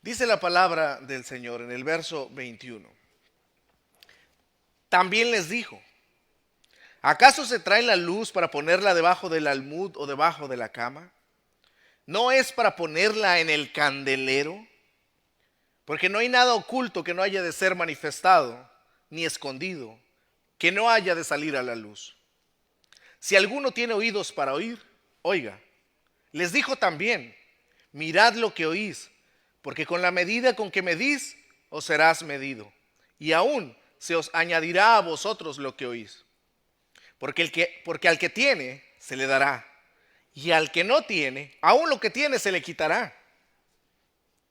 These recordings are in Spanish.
Dice la palabra del Señor en el verso 21. También les dijo: ¿acaso se trae la luz para ponerla debajo del almud o debajo de la cama? ¿No es para ponerla en el candelero? Porque no hay nada oculto que no haya de ser manifestado, ni escondido, que no haya de salir a la luz. Si alguno tiene oídos para oír, oiga. Les dijo también: mirad lo que oís, porque con la medida con que medís, os serás medido, y aún se os añadirá a vosotros lo que oís. Porque al que tiene, se le dará, y al que no tiene, aún lo que tiene se le quitará.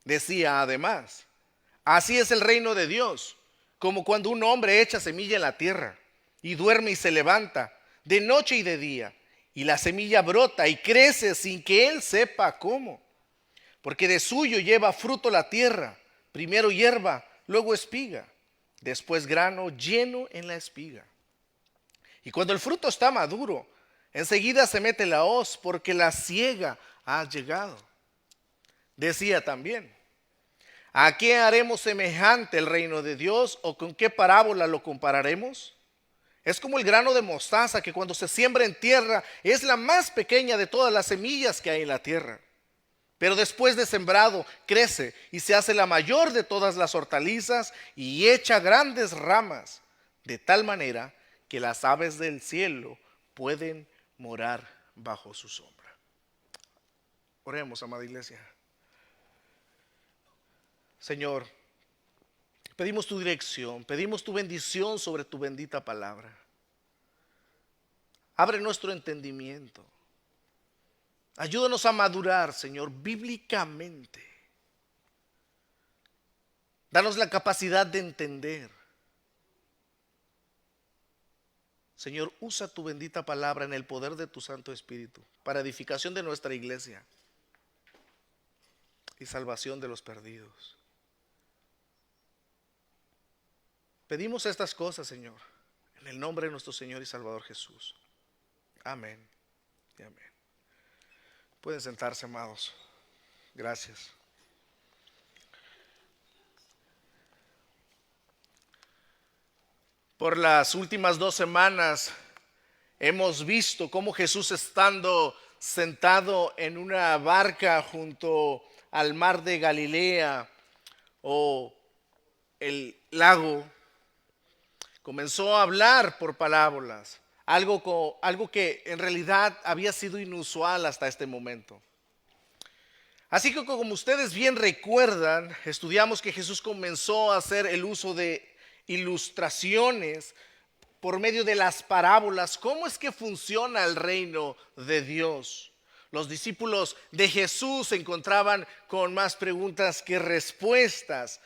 Decía además: así es el reino de Dios, como cuando un hombre echa semilla en la tierra, y duerme y se levanta, de noche y de día, y la semilla brota y crece sin que él sepa cómo. Porque de suyo lleva fruto la tierra, primero hierba, luego espiga, después grano lleno en la espiga. Y cuando el fruto está maduro, enseguida se mete la hoz, porque la siega ha llegado. Decía también: ¿a qué haremos semejante el reino de Dios, o con qué parábola lo compararemos? Es como el grano de mostaza, que cuando se siembra en tierra es la más pequeña de todas las semillas que hay en la tierra. Pero después de sembrado crece y se hace la mayor de todas las hortalizas y echa grandes ramas, de tal manera que las aves del cielo pueden morar bajo su sombra. Oremos, amada iglesia. Señor, pedimos tu dirección, pedimos tu bendición sobre tu bendita palabra. Abre nuestro entendimiento. Ayúdanos a madurar, Señor, bíblicamente. Danos la capacidad de entender. Señor, usa tu bendita palabra en el poder de tu Santo Espíritu para edificación de nuestra iglesia y salvación de los perdidos. Pedimos estas cosas, Señor, en el nombre de nuestro Señor y Salvador Jesús. Amén y amén. Pueden sentarse, amados. Gracias. Por las últimas 2 semanas hemos visto cómo Jesús, estando sentado en una barca junto al mar de Galilea o el lago, comenzó a hablar por parábolas, algo que en realidad había sido inusual hasta este momento. Así que, como ustedes bien recuerdan, estudiamos que Jesús comenzó a hacer el uso de ilustraciones por medio de las parábolas. ¿Cómo es que funciona el reino de Dios? Los discípulos de Jesús se encontraban con más preguntas que respuestas.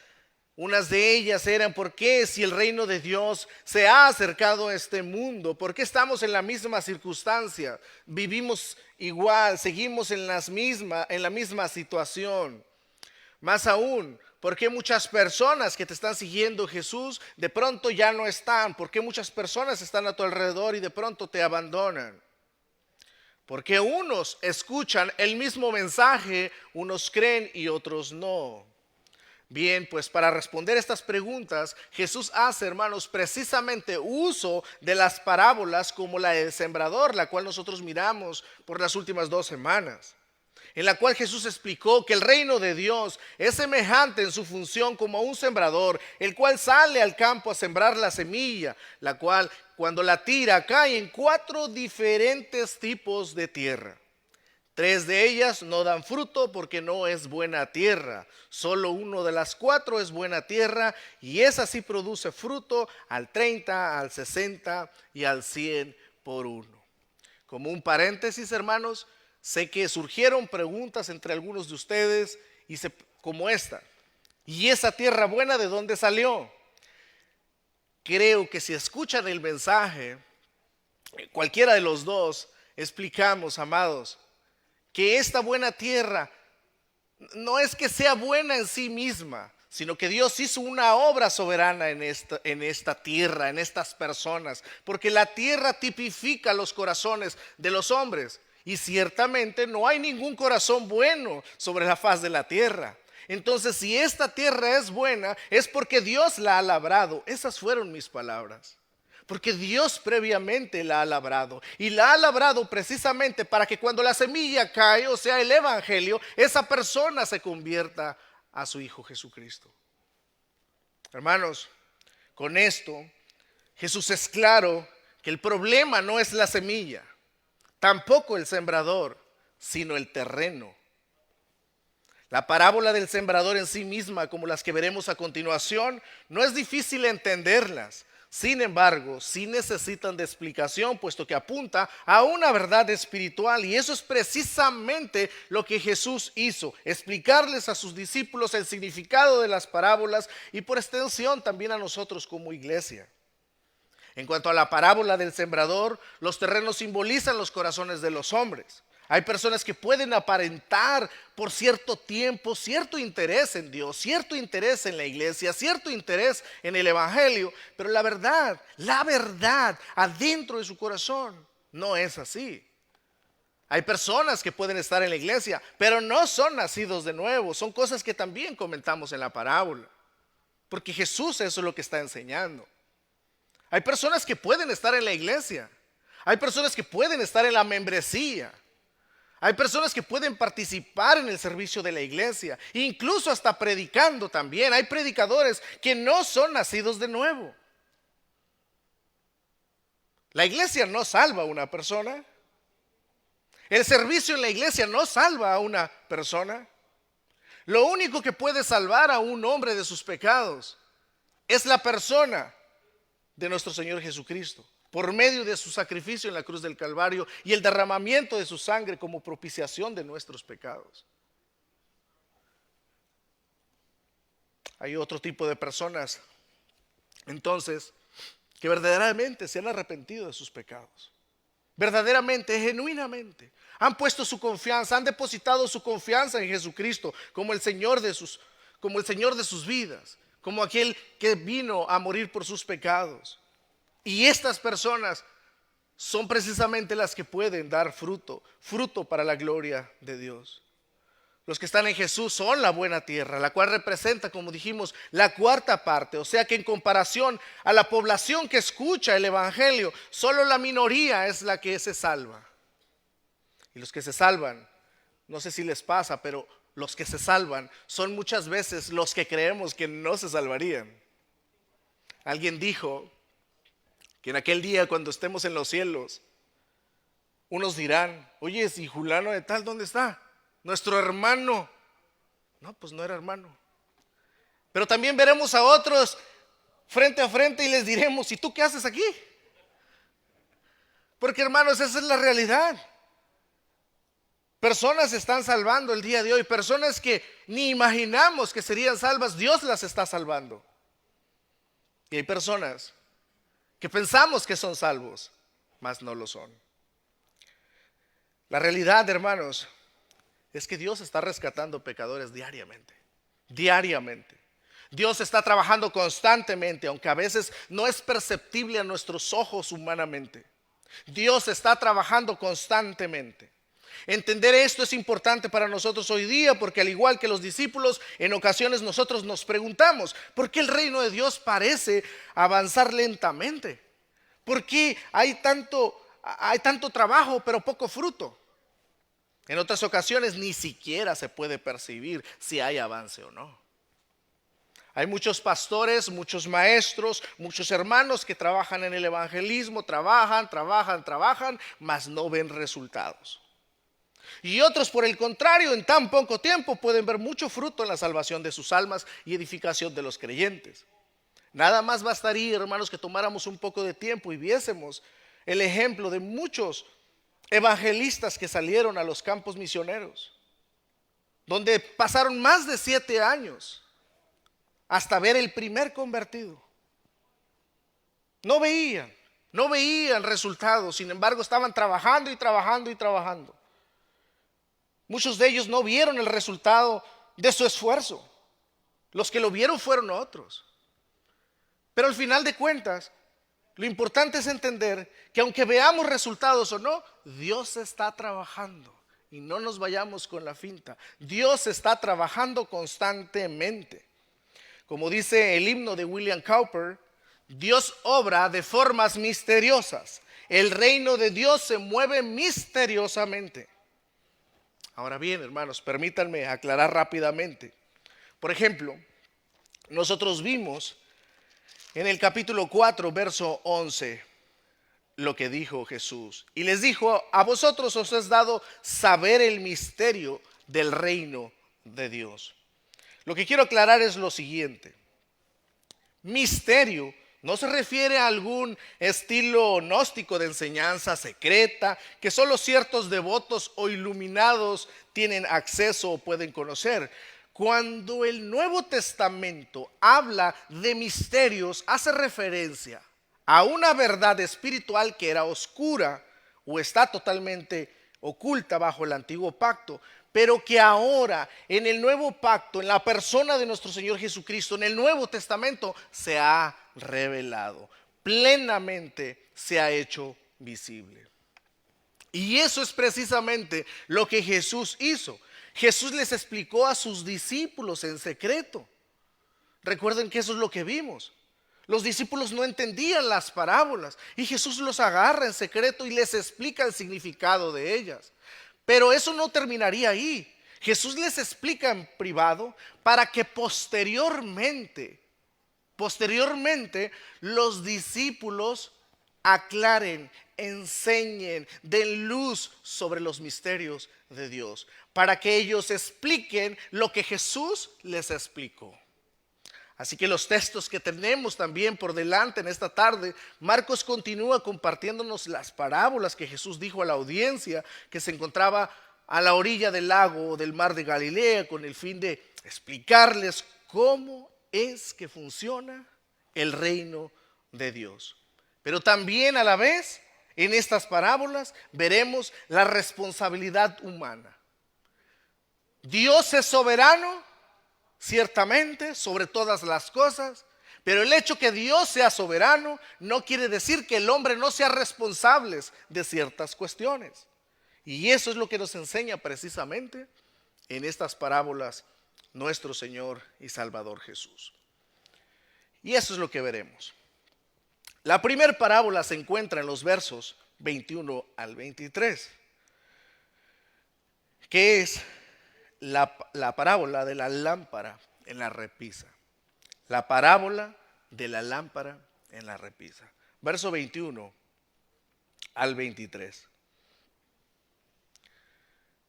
Unas de ellas eran: ¿por qué, si el reino de Dios se ha acercado a este mundo? ¿Por qué estamos en la misma circunstancia? Vivimos igual, seguimos en la misma situación. Más aún, ¿por qué muchas personas que te están siguiendo, Jesús, de pronto ya no están? ¿Por qué muchas personas están a tu alrededor y de pronto te abandonan? Porque unos escuchan el mismo mensaje, unos creen y otros no. Bien, pues para responder estas preguntas, Jesús hace, hermanos, precisamente uso de las parábolas como la del sembrador, la cual nosotros miramos por las últimas 2 semanas, en la cual Jesús explicó que el reino de Dios es semejante en su función como a un sembrador, el cual sale al campo a sembrar la semilla, la cual, cuando la tira, cae en 4 diferentes tipos de tierra. 3 de ellas no dan fruto porque no es buena tierra. Solo uno de las 4 es buena tierra, y esa sí produce fruto al 30, al 60 y al 100 por uno. Como un paréntesis, hermanos, sé que surgieron preguntas entre algunos de ustedes como esta: ¿y esa tierra buena de dónde salió? Creo que si escuchan el mensaje, cualquiera de los dos, explicamos, amados, que esta buena tierra no es que sea buena en sí misma, sino que Dios hizo una obra soberana en esta tierra, en estas personas, porque la tierra tipifica los corazones de los hombres, y ciertamente no hay ningún corazón bueno sobre la faz de la tierra. Entonces, si esta tierra es buena, es porque Dios la ha labrado. Esas fueron mis palabras. Porque Dios previamente la ha labrado. Y la ha labrado precisamente para que cuando la semilla cae, o sea, el evangelio, esa persona se convierta a su Hijo Jesucristo. Hermanos, con esto, Jesús es claro que el problema no es la semilla, tampoco el sembrador, sino el terreno. La parábola del sembrador en sí misma, como las que veremos a continuación, no es difícil entenderlas. Sin embargo, sí necesitan de explicación, puesto que apunta a una verdad espiritual. Y eso es precisamente lo que Jesús hizo: explicarles a sus discípulos el significado de las parábolas y por extensión también a nosotros como iglesia. En cuanto a la parábola del sembrador, los terrenos simbolizan los corazones de los hombres. Hay personas que pueden aparentar por cierto tiempo cierto interés en Dios, cierto interés en la iglesia, cierto interés en el evangelio, pero la verdad, adentro de su corazón no es así. Hay personas que pueden estar en la iglesia, pero no son nacidos de nuevo. Son cosas que también comentamos en la parábola, porque Jesús eso es lo que está enseñando. Hay personas que pueden estar en la iglesia, hay personas que pueden estar en la membresía, hay personas que pueden participar en el servicio de la iglesia, incluso hasta predicando también. Hay predicadores que no son nacidos de nuevo. La iglesia no salva a una persona. El servicio en la iglesia no salva a una persona. Lo único que puede salvar a un hombre de sus pecados es la persona de nuestro Señor Jesucristo, por medio de su sacrificio en la cruz del Calvario y el derramamiento de su sangre como propiciación de nuestros pecados. Hay otro tipo de personas, entonces, que verdaderamente se han arrepentido de sus pecados. Verdaderamente, genuinamente, han puesto su confianza, han depositado su confianza en Jesucristo como el Señor de sus vidas, como aquel que vino a morir por sus pecados. Y estas personas son precisamente las que pueden dar fruto para la gloria de Dios. Los que están en Jesús son la buena tierra, la cual representa, como dijimos, la cuarta parte. O sea que en comparación a la población que escucha el evangelio, solo la minoría es la que se salva. Y los que se salvan, no sé si les pasa, pero los que se salvan son muchas veces los que creemos que no se salvarían. Alguien dijo que en aquel día, cuando estemos en los cielos, unos dirán: oye, si fulano de tal, ¿dónde está? Nuestro hermano. No, pues no era hermano. Pero también veremos a otros frente a frente y les diremos: ¿y tú qué haces aquí? Porque, hermanos, esa es la realidad. Personas se están salvando el día de hoy, personas que ni imaginamos que serían salvas, Dios las está salvando. Y hay personas que pensamos que son salvos, mas no lo son. La realidad, hermanos, es que Dios está rescatando pecadores diariamente. Diariamente. Dios está trabajando constantemente, aunque a veces no es perceptible a nuestros ojos humanamente. Dios está trabajando constantemente. Entender esto es importante para nosotros hoy día, porque al igual que los discípulos, en ocasiones nosotros nos preguntamos: ¿por qué el reino de Dios parece avanzar lentamente? ¿Por qué hay tanto trabajo pero poco fruto? En otras ocasiones ni siquiera se puede percibir si hay avance o no. Hay muchos pastores, muchos maestros, muchos hermanos que trabajan en el evangelismo, trabajan, mas no ven resultados. Y otros, por el contrario, en tan poco tiempo pueden ver mucho fruto en la salvación de sus almas y edificación de los creyentes. Nada más bastaría, hermanos, que tomáramos un poco de tiempo y viésemos el ejemplo de muchos evangelistas que salieron a los campos misioneros, donde pasaron más de 7 años hasta ver el primer convertido. No veían resultados, sin embargo estaban trabajando y trabajando. Muchos de ellos no vieron el resultado de su esfuerzo. Los que lo vieron fueron otros. Pero al final de cuentas, lo importante es entender que aunque veamos resultados o no, Dios está trabajando y no nos vayamos con la finta. Dios está trabajando constantemente. Como dice el himno de William Cowper, Dios obra de formas misteriosas. El reino de Dios se mueve misteriosamente. Ahora bien, hermanos, permítanme aclarar rápidamente. Por ejemplo, nosotros vimos en el capítulo 4, verso 11, lo que dijo Jesús. Y les dijo: a vosotros os es dado saber el misterio del reino de Dios. Lo que quiero aclarar es lo siguiente. Misterio no se refiere a algún estilo gnóstico de enseñanza secreta que solo ciertos devotos o iluminados tienen acceso o pueden conocer. Cuando el Nuevo Testamento habla de misterios, hace referencia a una verdad espiritual que era oscura o está totalmente oculta bajo el antiguo pacto, pero que ahora en el nuevo pacto, en la persona de nuestro Señor Jesucristo, en el Nuevo Testamento, se ha revelado, plenamente se ha hecho visible. Y eso es precisamente lo que Jesús hizo. Jesús les explicó a sus discípulos en secreto. Recuerden que eso es lo que vimos. Los discípulos no entendían las parábolas y Jesús los agarra en secreto y les explica el significado de ellas. Pero eso no terminaría ahí. Jesús les explica en privado para que posteriormente los discípulos aclaren, enseñen, den luz sobre los misterios de Dios, para que ellos expliquen lo que Jesús les explicó. Así que los textos que tenemos también por delante en esta tarde, Marcos continúa compartiéndonos las parábolas que Jesús dijo a la audiencia que se encontraba a la orilla del lago o del mar de Galilea, con el fin de explicarles cómo es que funciona el reino de Dios. Pero también a la vez en estas parábolas veremos la responsabilidad humana. Dios es soberano, ciertamente, sobre todas las cosas, pero el hecho que Dios sea soberano no quiere decir que el hombre no sea responsable de ciertas cuestiones. Y eso es lo que nos enseña precisamente en estas parábolas nuestro Señor y Salvador Jesús. Y eso es lo que veremos. La primera parábola se encuentra en los versos 21 al 23, que es la parábola de la lámpara en la repisa. La parábola de la lámpara en la repisa. Verso 21 al 23.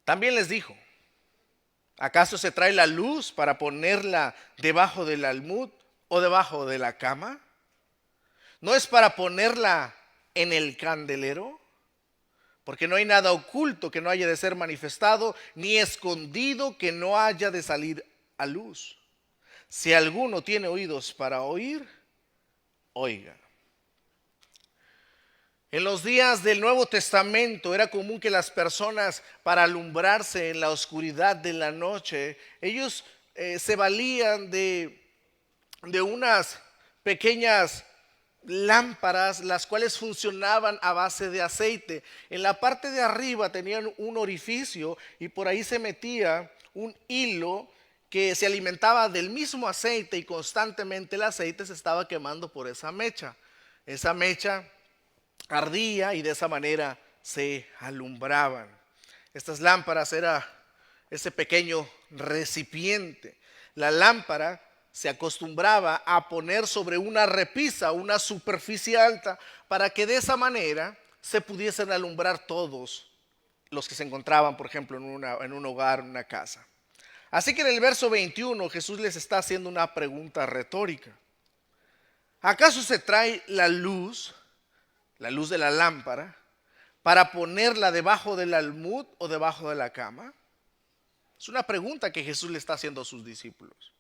También les dijo: ¿acaso se trae la luz para ponerla debajo del almud o debajo de la cama? ¿No es para ponerla en el candelero? Porque no hay nada oculto que no haya de ser manifestado, ni escondido que no haya de salir a luz. Si alguno tiene oídos para oír, oiga. En los días del Nuevo Testamento era común que las personas, para alumbrarse en la oscuridad de la noche, ellos se valían de unas pequeñas lámparas, las cuales funcionaban a base de aceite. En la parte de arriba tenían un orificio y por ahí se metía un hilo que se alimentaba del mismo aceite, y constantemente el aceite se estaba quemando por esa mecha. Esa mecha ardía y de esa manera se alumbraban. Estas lámparas era ese pequeño recipiente. La lámpara se acostumbraba a poner sobre una repisa, una superficie alta, para que de esa manera se pudiesen alumbrar todos los que se encontraban, por ejemplo, en un hogar, en una casa. Así que en el verso 21 Jesús les está haciendo una pregunta retórica. ¿Acaso se trae la luz de la lámpara, para ponerla debajo del almud o debajo de la cama? Es una pregunta que Jesús le está haciendo a sus discípulos.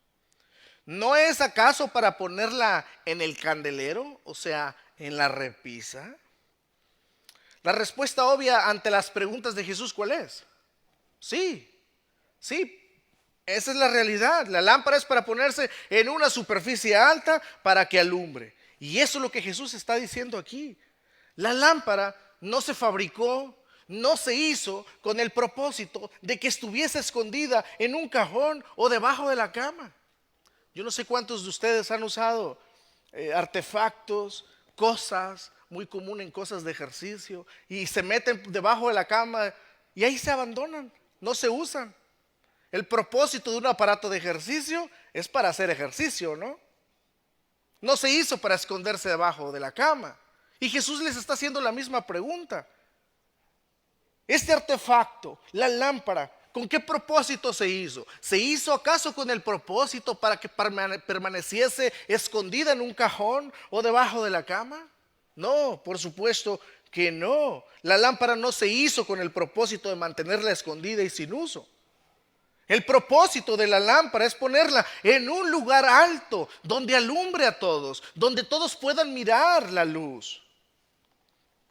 ¿No es acaso para ponerla en el candelero, o sea, en la repisa? La respuesta obvia ante las preguntas de Jesús, ¿cuál es? Sí, esa es la realidad. La lámpara es para ponerse en una superficie alta para que alumbre. Y eso es lo que Jesús está diciendo aquí. La lámpara no se fabricó, no se hizo con el propósito de que estuviese escondida en un cajón o debajo de la cama. Yo no sé cuántos de ustedes han usado artefactos, cosas, muy común en cosas de ejercicio, y se meten debajo de la cama y ahí se abandonan, no se usan. El propósito de un aparato de ejercicio es para hacer ejercicio, ¿no? No se hizo para esconderse debajo de la cama. Y Jesús les está haciendo la misma pregunta. Este artefacto, la lámpara, ¿con qué propósito se hizo? ¿Se hizo acaso con el propósito para que permaneciese escondida en un cajón o debajo de la cama? No, por supuesto que no. La lámpara no se hizo con el propósito de mantenerla escondida y sin uso. El propósito de la lámpara es ponerla en un lugar alto, donde alumbre a todos, donde todos puedan mirar la luz.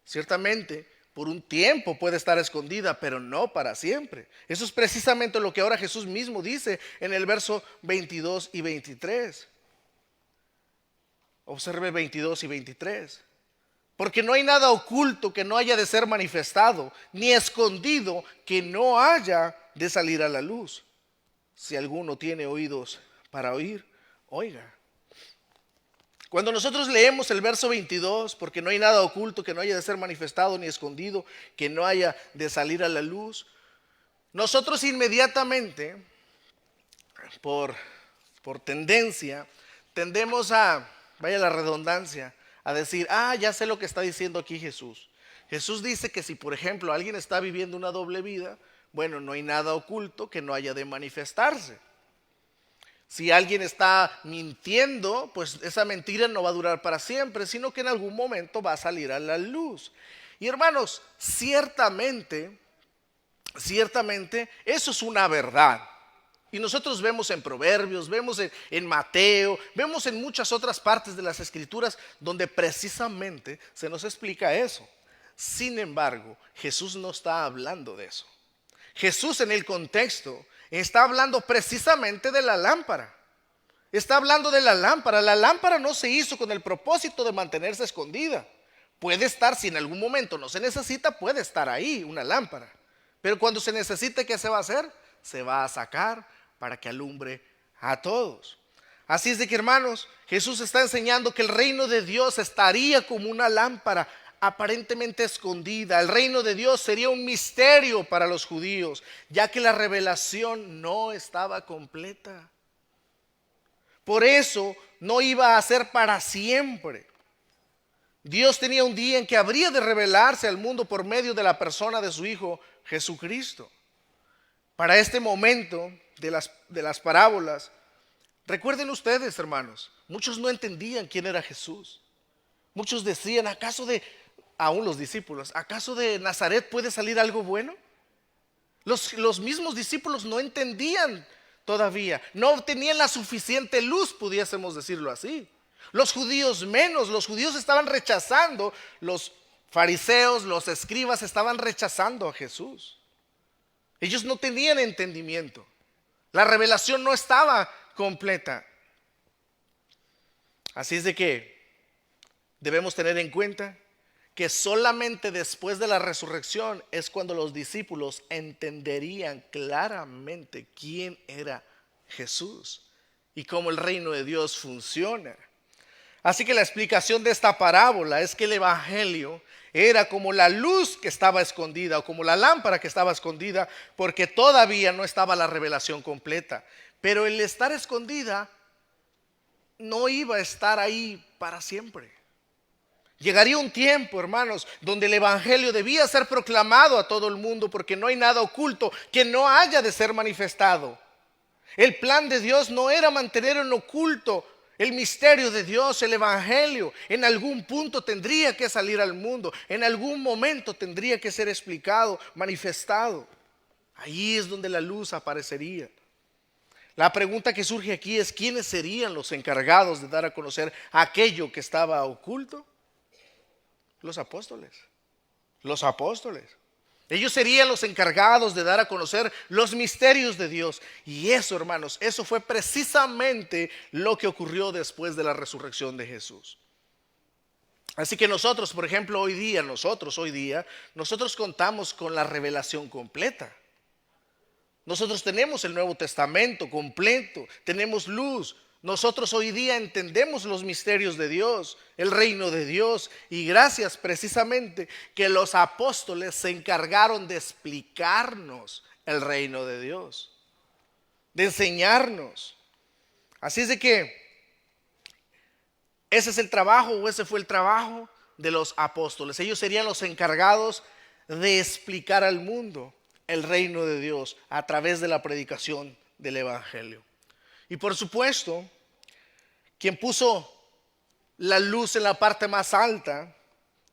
Ciertamente, por un tiempo puede estar escondida, pero no para siempre. Eso es precisamente lo que ahora Jesús mismo dice en el verso 22 y 23. Observe 22 y 23. Porque no hay nada oculto que no haya de ser manifestado, ni escondido que no haya de salir a la luz. Si alguno tiene oídos para oír, oiga. Cuando nosotros leemos el verso 22, porque no hay nada oculto que no haya de ser manifestado ni escondido, que no haya de salir a la luz, nosotros inmediatamente, por tendencia, tendemos a, vaya la redundancia, a decir, ya sé lo que está diciendo aquí Jesús. Jesús dice que si por ejemplo alguien está viviendo una doble vida, bueno, no hay nada oculto que no haya de manifestarse. Si alguien está mintiendo, pues esa mentira no va a durar para siempre, sino que en algún momento va a salir a la luz. Y hermanos, ciertamente, eso es una verdad. Y nosotros vemos en Proverbios, vemos en Mateo, vemos en muchas otras partes de las Escrituras donde precisamente se nos explica eso. Sin embargo, Jesús no está hablando de eso. Jesús en el contexto está hablando precisamente de la lámpara. Está hablando de la lámpara. La lámpara no se hizo con el propósito de mantenerse escondida. Puede estar, si en algún momento no se necesita, puede estar ahí una lámpara. Pero cuando se necesite, ¿qué se va a hacer? Se va a sacar para que alumbre a todos. Así es de que, hermanos, Jesús está enseñando que el reino de Dios estaría como una lámpara aparentemente escondida. El reino de Dios sería un misterio para los judíos, ya que la revelación no estaba completa. Por eso no iba a ser para siempre. Dios tenía un día en que habría de revelarse al mundo por medio de la persona de su Hijo Jesucristo. Para este momento de las parábolas, recuerden ustedes, hermanos, muchos no entendían quién era Jesús. Muchos decían, aún los discípulos, ¿acaso de Nazaret puede salir algo bueno? Los mismos discípulos no entendían todavía, no tenían la suficiente luz, pudiésemos decirlo así. Los judíos menos, los judíos estaban rechazando, los fariseos, los escribas estaban rechazando a Jesús. Ellos no tenían entendimiento, la revelación no estaba completa. Así es de que debemos tener en cuenta que solamente después de la resurrección es cuando los discípulos entenderían claramente quién era Jesús y cómo el reino de Dios funciona. Así que la explicación de esta parábola es que el evangelio era como la luz que estaba escondida o como la lámpara que estaba escondida, porque todavía no estaba la revelación completa. Pero el estar escondida no iba a estar ahí para siempre. Llegaría un tiempo, hermanos, donde el evangelio debía ser proclamado a todo el mundo, porque no hay nada oculto que no haya de ser manifestado. El plan de Dios no era mantener en oculto el misterio de Dios, el evangelio. En algún punto tendría que salir al mundo, en algún momento tendría que ser explicado, manifestado. Ahí es donde la luz aparecería. La pregunta que surge aquí es: ¿quiénes serían los encargados de dar a conocer aquello que estaba oculto? Los apóstoles. Los apóstoles. Ellos serían los encargados de dar a conocer los misterios de Dios. Y eso, hermanos, eso fue precisamente lo que ocurrió después de la resurrección de Jesús. Así que nosotros, por ejemplo, hoy día, nosotros contamos con la revelación completa. Nosotros tenemos el Nuevo Testamento completo, tenemos luz. Nosotros hoy día entendemos los misterios de Dios, el reino de Dios, y gracias precisamente que los apóstoles se encargaron de explicarnos el reino de Dios, de enseñarnos. Así es de que ese es el trabajo, o ese fue el trabajo de los apóstoles. Ellos serían los encargados de explicar al mundo el reino de Dios a través de la predicación del evangelio. Y por supuesto, quien puso la luz en la parte más alta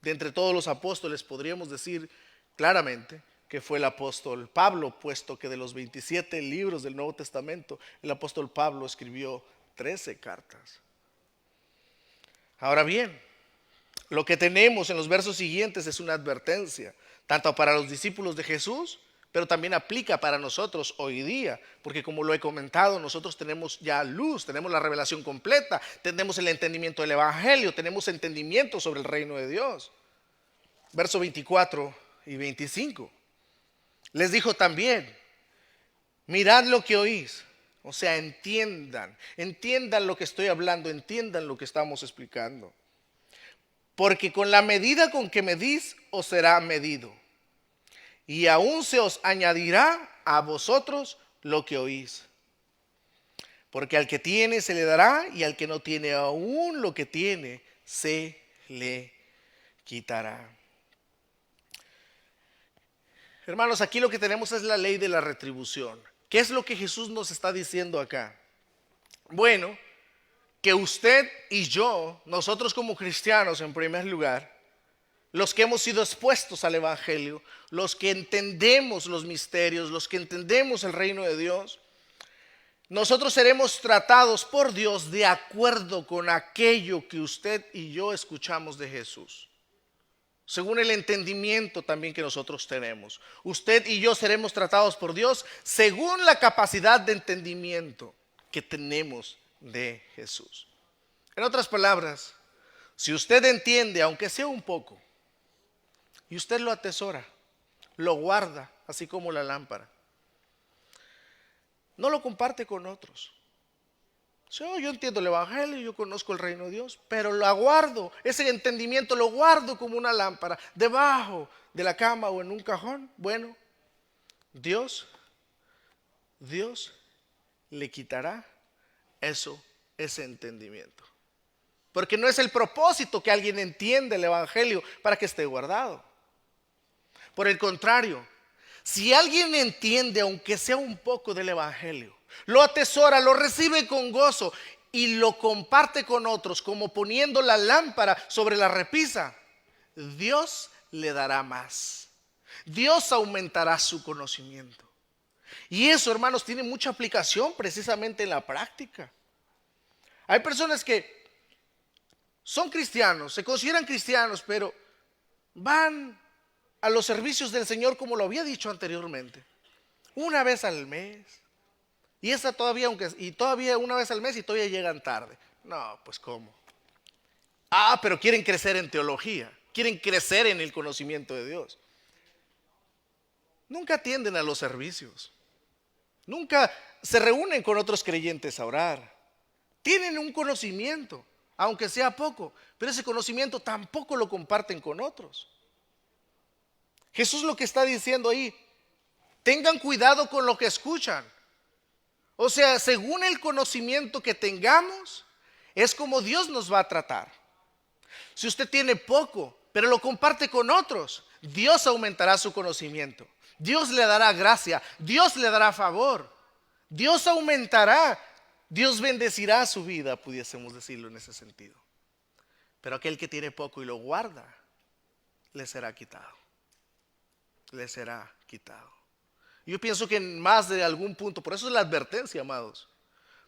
de entre todos los apóstoles, podríamos decir claramente que fue el apóstol Pablo, puesto que de los 27 libros del Nuevo Testamento, el apóstol Pablo escribió 13 cartas. Ahora bien, lo que tenemos en los versos siguientes es una advertencia, tanto para los discípulos de Jesús, pero también aplica para nosotros hoy día, porque como lo he comentado, nosotros tenemos ya luz, tenemos la revelación completa, tenemos el entendimiento del evangelio, tenemos entendimiento sobre el reino de Dios. Verso 24 y 25. Les dijo también: mirad lo que oís. O sea, entiendan lo que estoy hablando, entiendan lo que estamos explicando. Porque con la medida con que medís, os será medido, y aún se os añadirá a vosotros lo que oís. Porque al que tiene se le dará, y al que no tiene aún lo que tiene se le quitará. Hermanos, aquí lo que tenemos es la ley de la retribución. ¿Qué es lo que Jesús nos está diciendo acá? Bueno, que usted y yo, nosotros como cristianos en primer lugar, los que hemos sido expuestos al evangelio, los que entendemos los misterios, los que entendemos el reino de Dios, nosotros seremos tratados por Dios de acuerdo con aquello que usted y yo escuchamos de Jesús, según el entendimiento también que nosotros tenemos. Usted y yo seremos tratados por Dios según la capacidad de entendimiento que tenemos de Jesús. En otras palabras, si usted entiende, aunque sea un poco, y usted lo atesora, lo guarda, así como la lámpara, no lo comparte con otros. Sí, yo entiendo el evangelio, yo conozco el reino de Dios, pero lo guardo, ese entendimiento lo guardo como una lámpara debajo de la cama o en un cajón. Bueno, Dios le quitará ese entendimiento. Porque no es el propósito que alguien entienda el evangelio para que esté guardado. Por el contrario, si alguien entiende, aunque sea un poco del evangelio, lo atesora, lo recibe con gozo y lo comparte con otros, como poniendo la lámpara sobre la repisa, Dios le dará más. Dios aumentará su conocimiento. Y eso, hermanos, tiene mucha aplicación precisamente en la práctica. Hay personas que son cristianos, se consideran cristianos, pero van a los servicios del Señor, como lo había dicho anteriormente, una vez al mes. Y esa todavía, todavía una vez al mes, y todavía llegan tarde. No, pues ¿cómo? Pero quieren crecer en teología, quieren crecer en el conocimiento de Dios. Nunca atienden a los servicios, nunca se reúnen con otros creyentes a orar. Tienen un conocimiento, aunque sea poco, pero ese conocimiento tampoco lo comparten con otros. Jesús lo que está diciendo ahí: tengan cuidado con lo que escuchan. O sea, según el conocimiento que tengamos, es como Dios nos va a tratar. Si usted tiene poco, pero lo comparte con otros, Dios aumentará su conocimiento. Dios le dará gracia, Dios le dará favor, Dios aumentará, Dios bendecirá su vida, pudiésemos decirlo en ese sentido. Pero aquel que tiene poco y lo guarda, le será quitado. Le será quitado. Yo pienso que en más de algún punto, por eso es la advertencia, amados,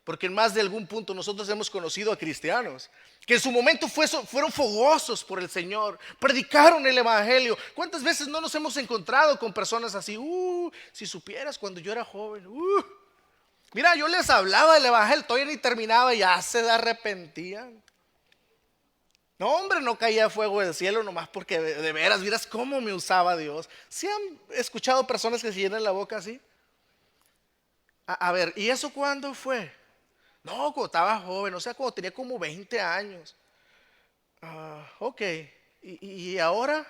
porque en más de algún punto nosotros hemos conocido a cristianos que en su momento fueron fogosos por el Señor, predicaron el evangelio. ¿Cuántas veces no nos hemos encontrado con personas así? Si supieras cuando yo era joven, mira, yo les hablaba del evangelio, todavía ni terminaba y ya se arrepentían. No, hombre, no caía fuego del cielo nomás porque de veras, miras cómo me usaba Dios. ¿Sí han escuchado personas que se llenan la boca así? A ver, ¿y eso cuándo fue? No, cuando estaba joven, o sea, cuando tenía como 20 años. Ok, ¿y ahora?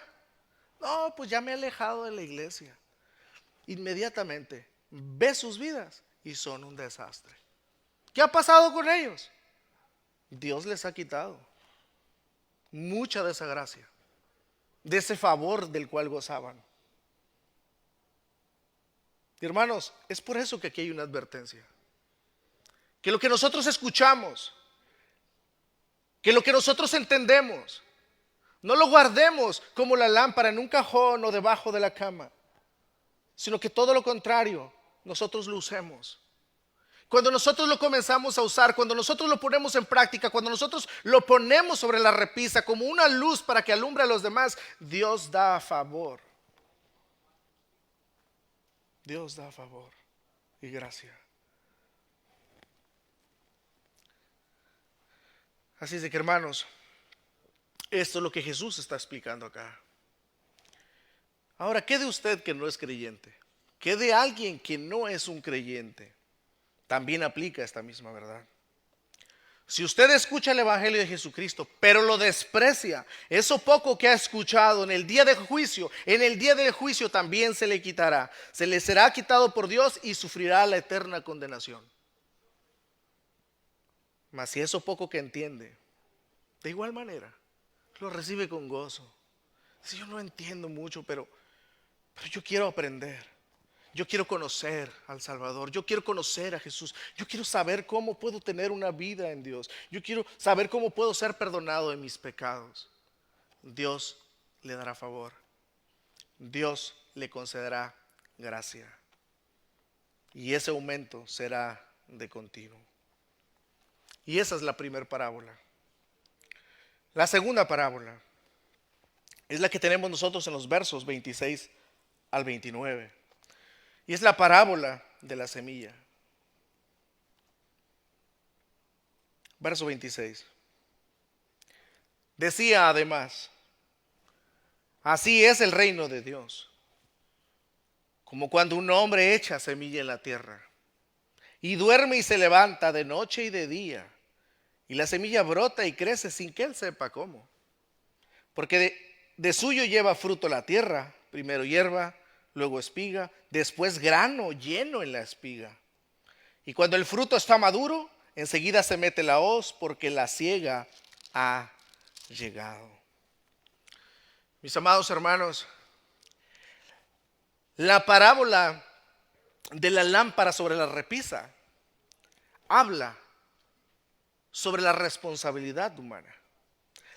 No, pues ya me he alejado de la iglesia. Inmediatamente ve sus vidas y son un desastre. ¿Qué ha pasado con ellos? Dios les ha quitado mucha de esa gracia, de ese favor del cual gozaban. Hermanos, es por eso que aquí hay una advertencia. Que lo que nosotros escuchamos, que lo que nosotros entendemos, no lo guardemos como la lámpara en un cajón o debajo de la cama, sino que todo lo contrario, nosotros lo usemos. Cuando nosotros lo comenzamos a usar, cuando nosotros lo ponemos en práctica, cuando nosotros lo ponemos sobre la repisa como una luz para que alumbre a los demás, Dios da favor. Dios da favor y gracia. Así es de que, hermanos, esto es lo que Jesús está explicando acá. Ahora, ¿qué de usted que no es creyente? ¿Qué de alguien que no es un creyente? También aplica esta misma verdad. Si usted escucha el Evangelio de Jesucristo, pero lo desprecia, eso poco que ha escuchado en el día del juicio también se le quitará. Se le será quitado por Dios y sufrirá la eterna condenación. Mas si eso poco que entiende, de igual manera, lo recibe con gozo. Si yo no entiendo mucho, pero yo quiero aprender. Yo quiero conocer al Salvador, yo quiero conocer a Jesús, yo quiero saber cómo puedo tener una vida en Dios, yo quiero saber cómo puedo ser perdonado de mis pecados. Dios le dará favor, Dios le concederá gracia y ese aumento será de continuo. Y esa es la primera parábola. La segunda parábola es la que tenemos nosotros en los versos 26 al 29. Y es la parábola de la semilla. Verso 26. Decía además, así es el reino de Dios, como cuando un hombre echa semilla en la tierra, y duerme y se levanta de noche y de día, y la semilla brota y crece sin que él sepa cómo. Porque de suyo lleva fruto la tierra, primero hierba, luego espiga, después grano lleno en la espiga. Y cuando el fruto está maduro, enseguida se mete la hoz porque la siega ha llegado. Mis amados hermanos, la parábola de la lámpara sobre la repisa habla sobre la responsabilidad humana.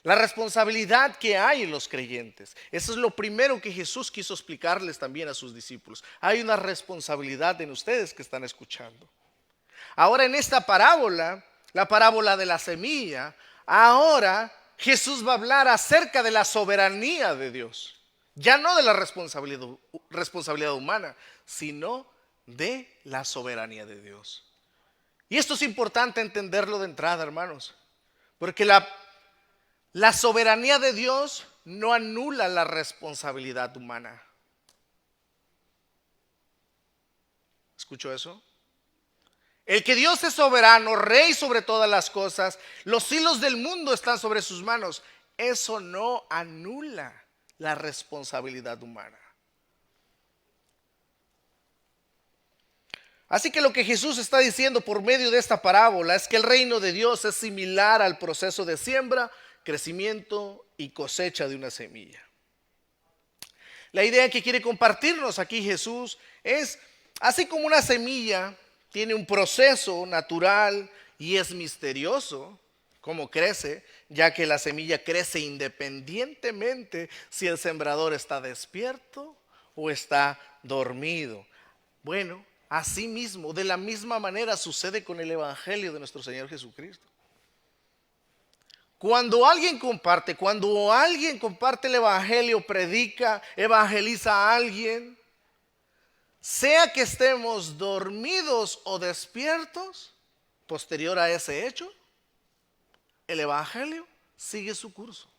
La responsabilidad que hay en los creyentes. Eso es lo primero que Jesús quiso explicarles también a sus discípulos. Hay una responsabilidad en ustedes que están escuchando. Ahora en esta parábola, la parábola de la semilla, ahora Jesús va a hablar acerca de la soberanía de Dios. Ya no de la responsabilidad humana, sino de la soberanía de Dios. Y esto es importante entenderlo de entrada, hermanos, porque la soberanía de Dios no anula la responsabilidad humana. ¿Escuchó eso? El que Dios es soberano, rey sobre todas las cosas, los hilos del mundo están sobre sus manos. Eso no anula la responsabilidad humana. Así que lo que Jesús está diciendo por medio de esta parábola es que el reino de Dios es similar al proceso de siembra, crecimiento y cosecha de una semilla. La idea que quiere compartirnos aquí Jesús es, así como una semilla tiene un proceso natural y es misterioso cómo crece, ya que la semilla crece independientemente si el sembrador está despierto o está dormido. Bueno, así mismo, de la misma manera sucede con el Evangelio de nuestro Señor Jesucristo. Cuando alguien comparte el Evangelio, predica, evangeliza a alguien, sea que estemos dormidos o despiertos, posterior a ese hecho, el Evangelio sigue su curso.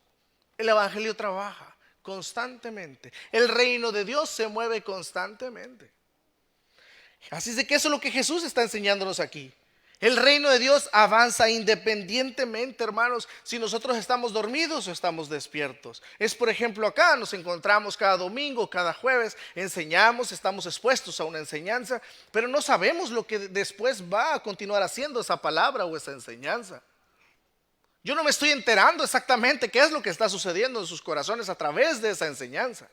El evangelio trabaja constantemente. El reino de Dios se mueve constantemente. Así es de que eso es lo que Jesús está enseñándonos aquí. El reino de Dios avanza independientemente, hermanos, si nosotros estamos dormidos o estamos despiertos. Es, por ejemplo, acá nos encontramos cada domingo, cada jueves, enseñamos, estamos expuestos a una enseñanza, pero no sabemos lo que después va a continuar haciendo esa palabra o esa enseñanza. Yo no me estoy enterando exactamente qué es lo que está sucediendo en sus corazones a través de esa enseñanza.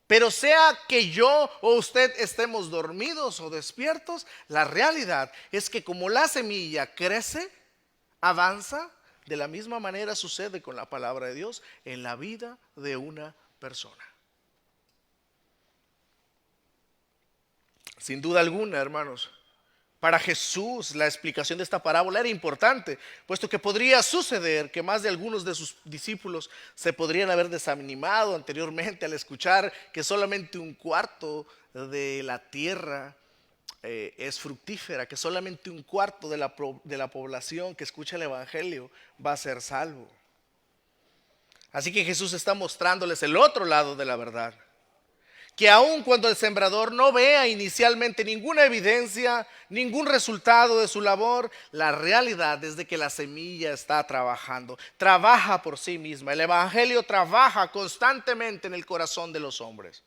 Pero sea que yo o usted estemos dormidos o despiertos, la realidad es que como la semilla crece, avanza, de la misma manera sucede con la palabra de Dios en la vida de una persona. Sin duda alguna, hermanos, para Jesús la explicación de esta parábola era importante, puesto que podría suceder que más de algunos de sus discípulos se podrían haber desanimado anteriormente al escuchar que solamente un cuarto de la tierra es fructífera, que solamente un cuarto de la población que escucha el evangelio va a ser salvo. Así que Jesús está mostrándoles el otro lado de la verdad. Que aun cuando el sembrador no vea inicialmente ninguna evidencia, ningún resultado de su labor, la realidad es de que la semilla está trabajando, trabaja por sí misma. El evangelio trabaja constantemente en el corazón de los hombres.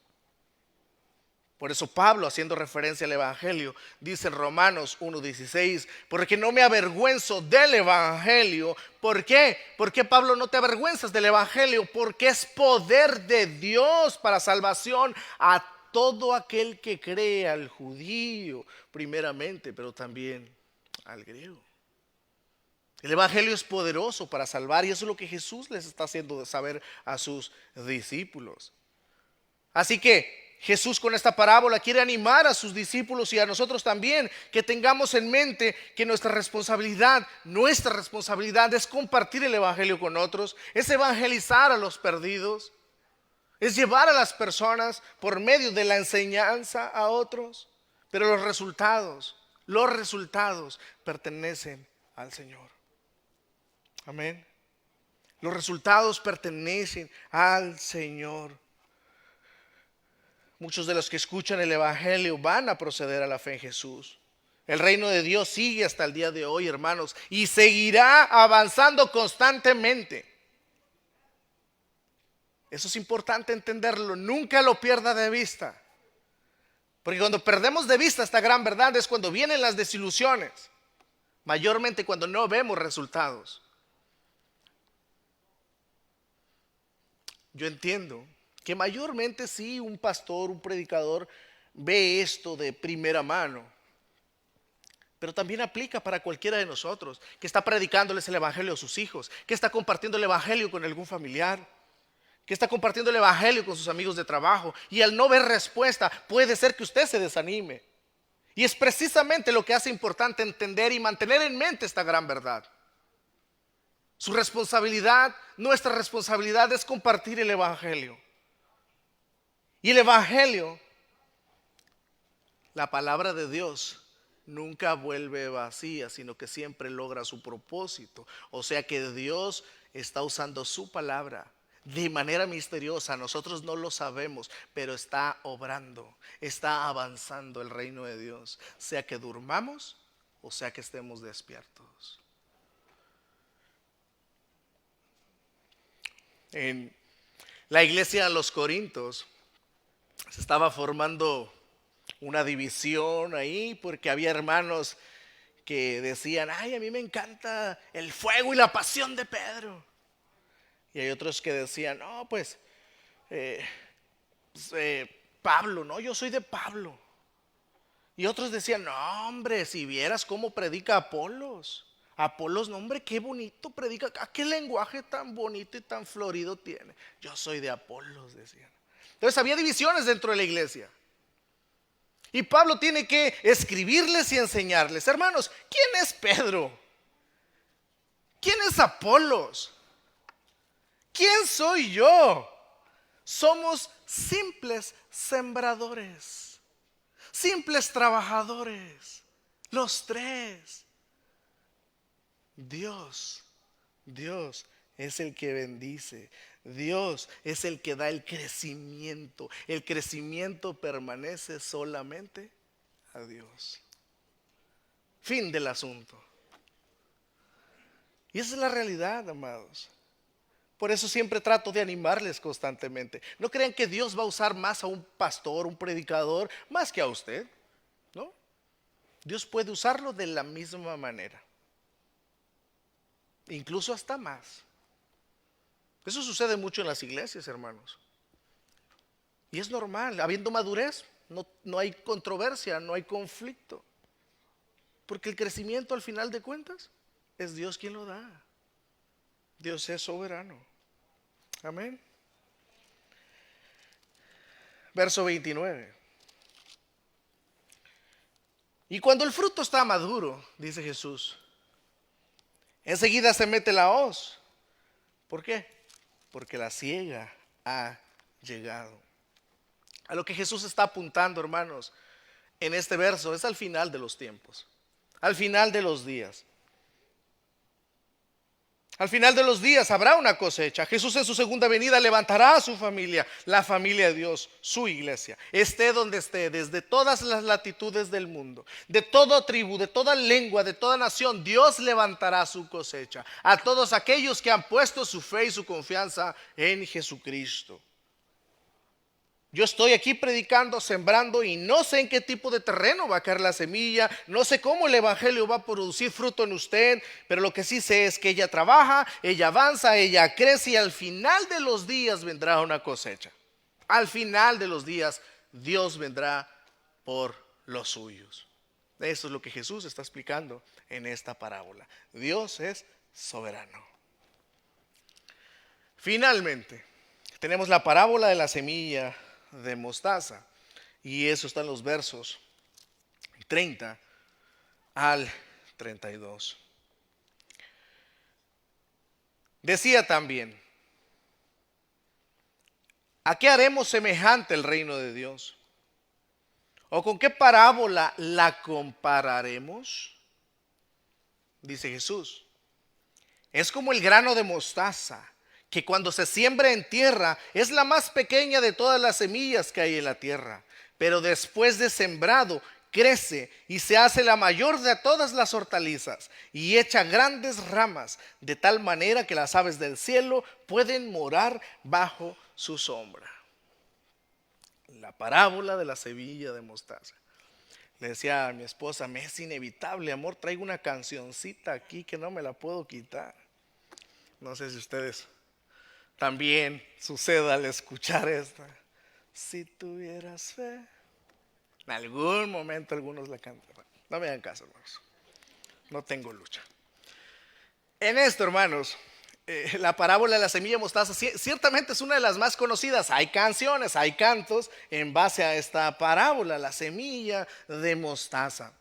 Por eso Pablo, haciendo referencia al evangelio, dice en Romanos 1:16, porque no me avergüenzo del evangelio. ¿Por qué? ¿Por qué, Pablo, no te avergüenzas del evangelio? Porque es poder de Dios para salvación a todo aquel que cree, al judío primeramente, pero también al griego. El evangelio es poderoso para salvar, y eso es lo que Jesús les está haciendo saber a sus discípulos. Así que Jesús con esta parábola quiere animar a sus discípulos y a nosotros también, que tengamos en mente que nuestra responsabilidad es compartir el evangelio con otros, es evangelizar a los perdidos, es llevar a las personas por medio de la enseñanza a otros. Pero los resultados pertenecen al Señor. Amén. Los resultados pertenecen al Señor. Muchos de los que escuchan el evangelio van a proceder a la fe en Jesús. El reino de Dios sigue hasta el día de hoy, hermanos, y seguirá avanzando constantemente. Eso es importante entenderlo, nunca lo pierda de vista. Porque cuando perdemos de vista esta gran verdad es cuando vienen las desilusiones, mayormente cuando no vemos resultados. Yo entiendo que mayormente sí un pastor, un predicador ve esto de primera mano, pero también aplica para cualquiera de nosotros que está predicándoles el evangelio a sus hijos, que está compartiendo el evangelio con algún familiar, que está compartiendo el evangelio con sus amigos de trabajo, y al no ver respuesta puede ser que usted se desanime. Y es precisamente lo que hace importante entender y mantener en mente esta gran verdad. Su responsabilidad, nuestra responsabilidad es compartir el evangelio. Y el evangelio, la palabra de Dios, nunca vuelve vacía, sino que siempre logra su propósito. O sea que Dios está usando su palabra de manera misteriosa. Nosotros no lo sabemos, pero está obrando, está avanzando el reino de Dios, sea que durmamos o sea que estemos despiertos. En la iglesia de los Corintios se estaba formando una división ahí, porque había hermanos que decían: ay, a mí me encanta el fuego y la pasión de Pedro. Y hay otros que decían: no, Pablo, no, yo soy de Pablo. Y otros decían: no, hombre, si vieras cómo predica Apolos. Apolos, no, hombre, qué bonito predica, qué lenguaje tan bonito y tan florido tiene. Yo soy de Apolos, decían. Entonces había divisiones dentro de la iglesia. Y Pablo tiene que escribirles y enseñarles: hermanos, ¿quién es Pedro? ¿Quién es Apolos? ¿Quién soy yo? Somos simples sembradores, simples trabajadores, los tres. Dios Dios es el que bendice. Dios es el que da el crecimiento. El crecimiento permanece solamente a Dios. Fin del asunto. Y esa es la realidad, amados. Por eso siempre trato de animarles constantemente. No crean que Dios va a usar más a un pastor, un predicador, más que a usted, ¿no? Dios puede usarlo de la misma manera. Incluso hasta más. Eso sucede mucho en las iglesias, hermanos. Y es normal, habiendo madurez, no hay controversia, no hay conflicto. Porque el crecimiento al final de cuentas es Dios quien lo da. Dios es soberano. Amén. Verso 29. Y cuando el fruto está maduro, dice Jesús, enseguida se mete la hoz. ¿Por qué? Porque la siega ha llegado. A lo que Jesús está apuntando, hermanos, en este verso es al final de los tiempos, al final de los días. Al final de los días habrá una cosecha. Jesús en su segunda venida levantará a su familia, la familia de Dios, su iglesia. Esté donde esté, desde todas las latitudes del mundo, de toda tribu, de toda lengua, de toda nación, Dios levantará su cosecha. A todos aquellos que han puesto su fe y su confianza en Jesucristo. Yo estoy aquí predicando, sembrando y no sé en qué tipo de terreno va a caer la semilla, no sé cómo el evangelio va a producir fruto en usted, pero lo que sí sé es que ella trabaja, ella avanza, ella crece y al final de los días vendrá una cosecha. Al final de los días Dios vendrá por los suyos. Eso es lo que Jesús está explicando en esta parábola. Dios es soberano. Finalmente, tenemos la parábola de la semilla de mostaza, y eso está en los versos 30 al 32. Decía también: ¿a qué haremos semejante el reino de Dios? ¿O con qué parábola la compararemos? Dice Jesús: es como el grano de mostaza, que cuando se siembra en tierra es la más pequeña de todas las semillas que hay en la tierra, pero después de sembrado crece y se hace la mayor de todas las hortalizas y echa grandes ramas, de tal manera que las aves del cielo pueden morar bajo su sombra. La parábola de la semilla de mostaza. Le decía a mi esposa: me es inevitable, amor, traigo una cancioncita aquí que no me la puedo quitar. No sé si ustedes también suceda al escuchar esta. Si tuvieras fe. En algún momento algunos la cantan. No me hagan caso, hermanos. No tengo lucha. En esto, hermanos, la parábola de la semilla de mostaza ciertamente es una de las más conocidas. Hay canciones, hay cantos en base a esta parábola, la semilla de mostaza.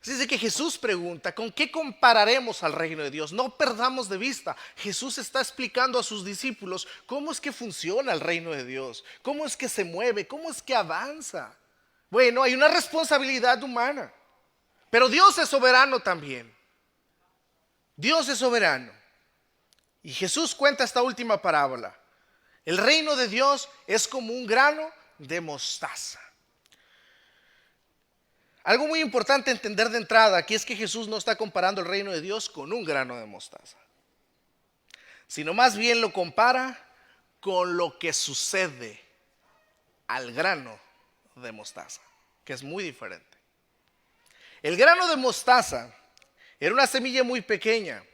Así es que Jesús pregunta: ¿con qué compararemos al reino de Dios? No perdamos de vista, Jesús está explicando a sus discípulos cómo es que funciona el reino de Dios, cómo es que se mueve, cómo es que avanza. Bueno, hay una responsabilidad humana, pero Dios es soberano también. Dios es soberano. Y Jesús cuenta esta última parábola. El reino de Dios es como un grano de mostaza. Algo muy importante entender de entrada aquí es que Jesús no está comparando el reino de Dios con un grano de mostaza, sino más bien lo compara con lo que sucede al grano de mostaza, que es muy diferente. El grano de mostaza era una semilla muy pequeña,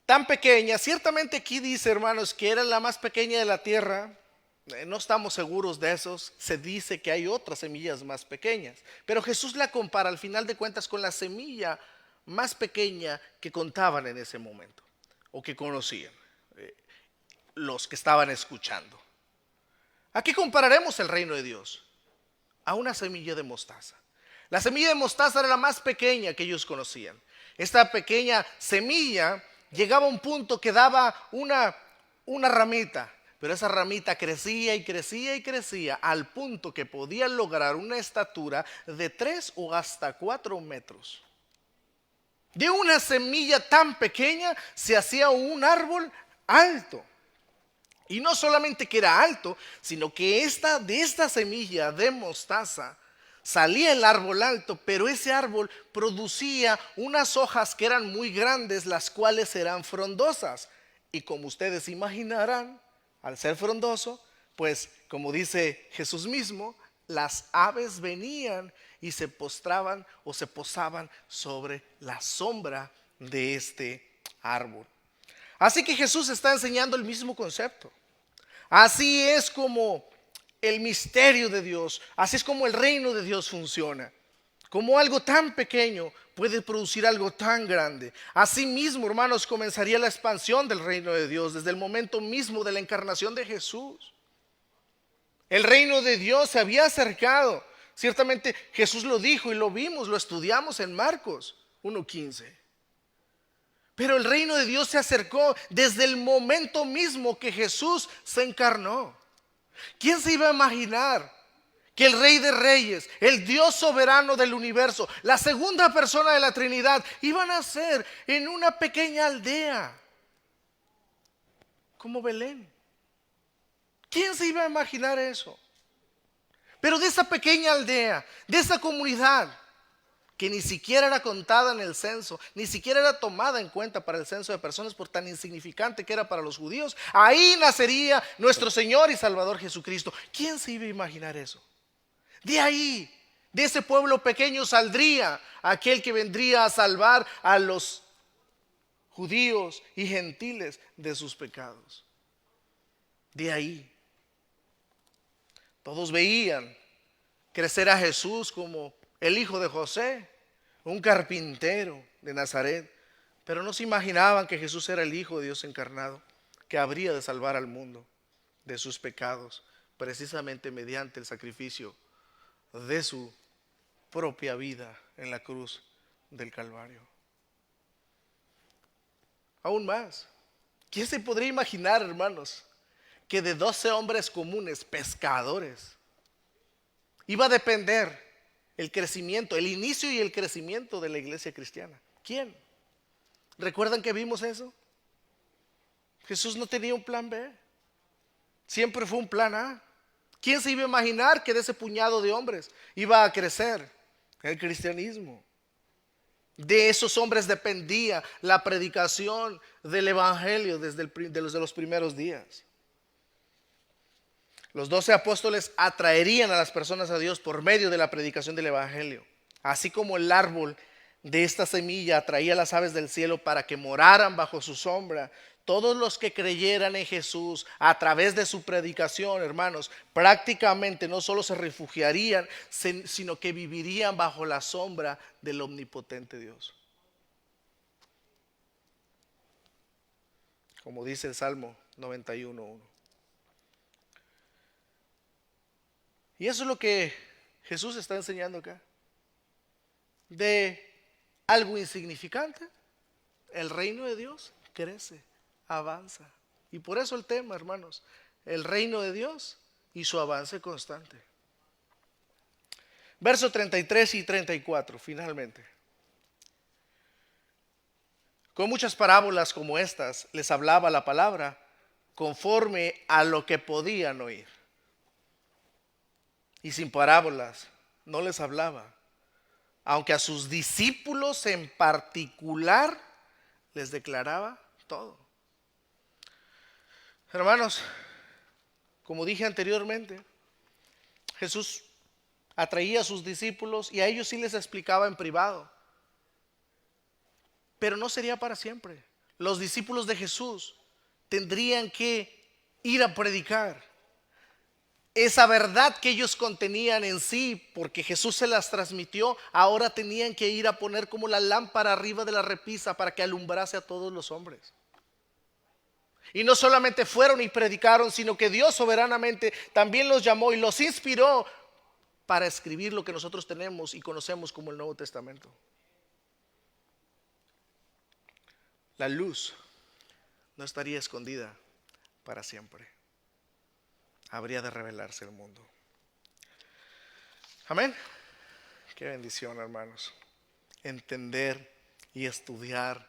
tan pequeña, ciertamente aquí dice, hermanos, que era la más pequeña de la tierra. No estamos seguros de eso. Se dice que hay otras semillas más pequeñas, pero Jesús la compara al final de cuentas con la semilla más pequeña que contaban en ese momento o que conocían los que estaban escuchando. ¿A qué compararemos el reino de Dios? A una semilla de mostaza. La semilla de mostaza era la más pequeña que ellos conocían. Esta pequeña semilla llegaba a un punto que daba una ramita. Pero esa ramita crecía y crecía y crecía al punto que podía lograr una estatura de 3 o hasta 4 metros. De una semilla tan pequeña se hacía un árbol alto. Y no solamente que era alto, sino que de esta semilla de mostaza salía el árbol alto, pero ese árbol producía unas hojas que eran muy grandes, las cuales eran frondosas. Y como ustedes imaginarán, al ser frondoso, pues como dice Jesús mismo, las aves venían y se postraban o se posaban sobre la sombra de este árbol. Así que Jesús está enseñando el mismo concepto. Así es como el misterio de Dios, así es como el reino de Dios funciona. Como algo tan pequeño puede producir algo tan grande. Así mismo, hermanos, comenzaría la expansión del reino de Dios desde el momento mismo de la encarnación de Jesús. El reino de Dios se había acercado. Ciertamente Jesús lo dijo y lo vimos, lo estudiamos en Marcos 1:15. Pero el reino de Dios se acercó desde el momento mismo que Jesús se encarnó. ¿Quién se iba a imaginar que el Rey de Reyes, el Dios soberano del universo, la segunda persona de la Trinidad, iba a nacer en una pequeña aldea como Belén? ¿Quién se iba a imaginar eso? Pero de esa pequeña aldea, de esa comunidad que ni siquiera era contada en el censo, ni siquiera era tomada en cuenta para el censo de personas por tan insignificante que era para los judíos, ahí nacería nuestro Señor y Salvador Jesucristo. ¿Quién se iba a imaginar eso? De ahí, de ese pueblo pequeño saldría aquel que vendría a salvar a los judíos y gentiles de sus pecados. De ahí. Todos veían crecer a Jesús como el hijo de José, un carpintero de Nazaret, pero no se imaginaban que Jesús era el Hijo de Dios encarnado, que habría de salvar al mundo de sus pecados, precisamente mediante el sacrificio de su propia vida en la cruz del Calvario. Aún más, ¿quién se podría imaginar, hermanos, que de 12 hombres comunes, pescadores, iba a depender el crecimiento, el inicio y el crecimiento de la iglesia cristiana? ¿Quién? ¿Recuerdan que vimos eso? Jesús no tenía un plan B, siempre fue un plan A. ¿Quién se iba a imaginar que de ese puñado de hombres iba a crecer el cristianismo? De esos hombres dependía la predicación del evangelio desde los primeros días. Los 12 apóstoles atraerían a las personas a Dios por medio de la predicación del evangelio. Así como el árbol de esta semilla atraía a las aves del cielo para que moraran bajo su sombra, todos los que creyeran en Jesús a través de su predicación, hermanos, prácticamente no solo se refugiarían, sino que vivirían bajo la sombra del omnipotente Dios. Como dice el Salmo 91:1. Y eso es lo que Jesús está enseñando acá. De algo insignificante, el reino de Dios crece, avanza. Y por eso el tema, hermanos, el reino de Dios y su avance constante. Verso 33 y 34, finalmente. Con muchas parábolas como estas les hablaba la palabra conforme a lo que podían oír. Y sin parábolas no les hablaba, aunque a sus discípulos en particular les declaraba todo. Hermanos, como dije anteriormente, Jesús atraía a sus discípulos y a ellos sí les explicaba en privado, pero no sería para siempre. Los discípulos de Jesús tendrían que ir a predicar esa verdad que ellos contenían en sí, porque Jesús se las transmitió. Ahora tenían que ir a poner como la lámpara arriba de la repisa para que alumbrase a todos los hombres. Y no solamente fueron y predicaron, sino que Dios soberanamente también los llamó y los inspiró para escribir lo que nosotros tenemos y conocemos como el Nuevo Testamento. La luz no estaría escondida para siempre. Habría de revelarse el mundo. Amén. Qué bendición, hermanos, entender y estudiar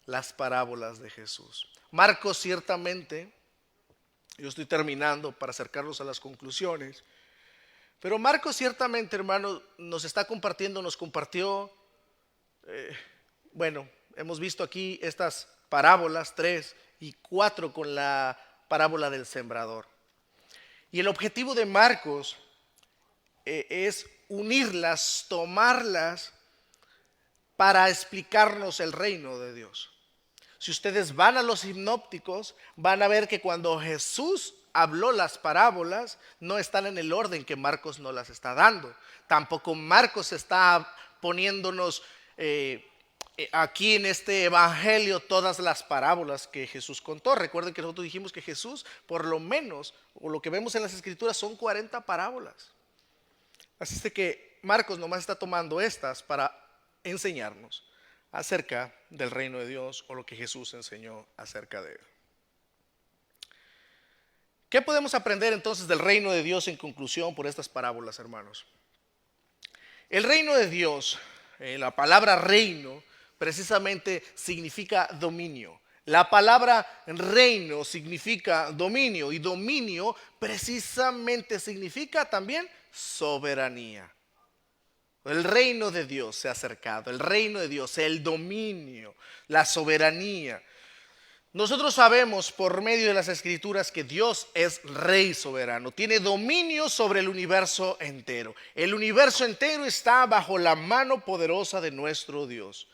las parábolas de Jesús. Marcos ciertamente, yo estoy terminando para acercarnos a las conclusiones, pero Marcos ciertamente, hermano, nos compartió, hemos visto aquí estas parábolas, 3 y 4 con la parábola del sembrador. Y el objetivo de Marcos es unirlas, tomarlas para explicarnos el reino de Dios. Si ustedes van a los sinópticos, van a ver que cuando Jesús habló las parábolas, no están en el orden que Marcos nos las está dando. Tampoco Marcos está poniéndonos aquí en este evangelio todas las parábolas que Jesús contó. Recuerden que nosotros dijimos que Jesús, por lo menos, o lo que vemos en las escrituras, son 40 parábolas. Así es que Marcos nomás está tomando estas para enseñarnos acerca del reino de Dios, o lo que Jesús enseñó acerca de él. ¿Qué podemos aprender entonces del reino de Dios en conclusión por estas parábolas, hermanos? El reino de Dios, la palabra reino, precisamente significa dominio. La palabra reino significa dominio, y dominio precisamente significa también soberanía. El reino de Dios se ha acercado, el reino de Dios, el dominio, la soberanía. Nosotros sabemos por medio de las escrituras que Dios es rey soberano, tiene dominio sobre el universo entero. El universo entero está bajo la mano poderosa de nuestro Dios.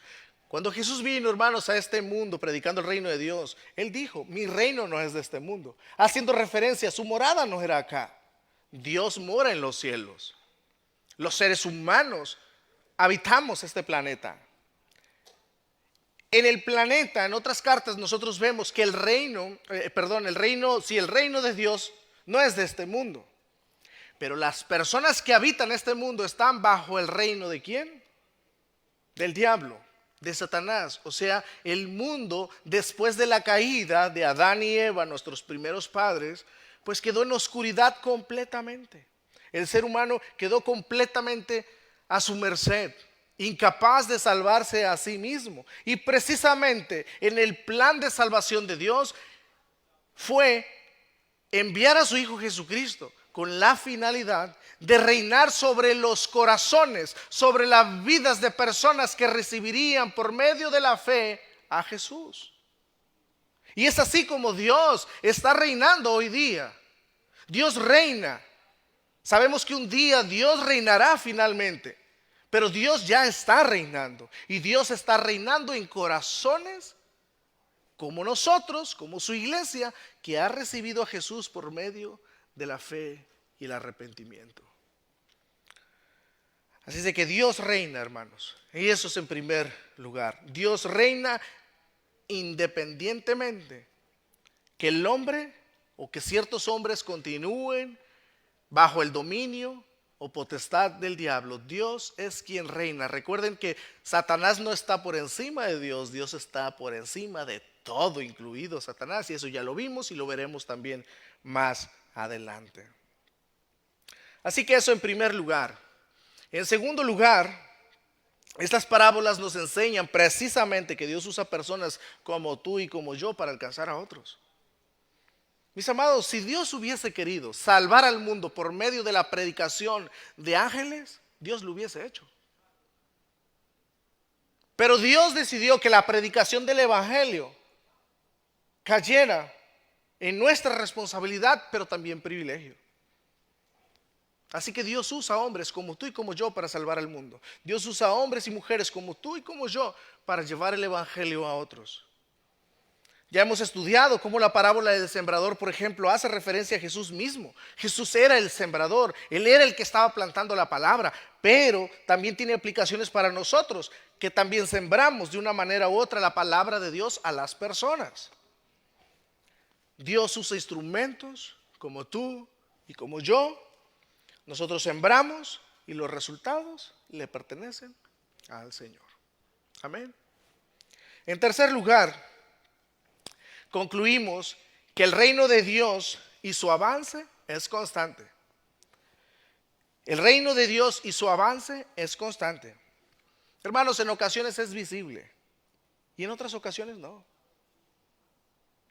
Cuando Jesús vino, hermanos, a este mundo predicando el reino de Dios, Él dijo: mi reino no es de este mundo, haciendo referencia, su morada no era acá. Dios mora en los cielos. Los seres humanos habitamos este planeta. En el planeta, en otras cartas, nosotros vemos que el reino de Dios no es de este mundo. Pero las personas que habitan este mundo están bajo el reino ¿de quién? Del diablo, de Satanás. O sea, el mundo, después de la caída de Adán y Eva, nuestros primeros padres, pues quedó en oscuridad completamente. El ser humano quedó completamente a su merced, incapaz de salvarse a sí mismo. Y precisamente en el plan de salvación de Dios fue enviar a su Hijo Jesucristo con la finalidad de reinar sobre los corazones, sobre las vidas de personas que recibirían por medio de la fe a Jesús. Y es así como Dios está reinando hoy día. Dios reina. Sabemos que un día Dios reinará finalmente, pero Dios ya está reinando, y Dios está reinando en corazones como nosotros, como su iglesia, que ha recibido a Jesús por medio de la fe y el arrepentimiento. Así es de que Dios reina, hermanos, y eso es en primer lugar. Dios reina independientemente que el hombre o que ciertos hombres continúen bajo el dominio o potestad del diablo. Dios es quien reina. Recuerden que Satanás no está por encima de Dios, Dios está por encima de todo, incluido Satanás, y eso ya lo vimos y lo veremos también más adelante. Así que eso en primer lugar. En segundo lugar, estas parábolas nos enseñan precisamente que Dios usa personas como tú y como yo para alcanzar a otros. Mis amados, si Dios hubiese querido salvar al mundo por medio de la predicación de ángeles, Dios lo hubiese hecho. Pero Dios decidió que la predicación del evangelio cayera en nuestra responsabilidad, pero también privilegio. Así que Dios usa hombres como tú y como yo para salvar al mundo. Dios usa hombres y mujeres como tú y como yo para llevar el evangelio a otros. Ya hemos estudiado cómo la parábola del sembrador, por ejemplo, hace referencia a Jesús mismo. Jesús era el sembrador, Él era el que estaba plantando la palabra, pero también tiene aplicaciones para nosotros, que también sembramos de una manera u otra la palabra de Dios a las personas. Dios usa instrumentos como tú y como yo. Nosotros sembramos y los resultados le pertenecen al Señor. Amén. En tercer lugar, concluimos que el reino de Dios y su avance es constante. El reino de Dios y su avance es constante. Hermanos, en ocasiones es visible y en otras ocasiones no.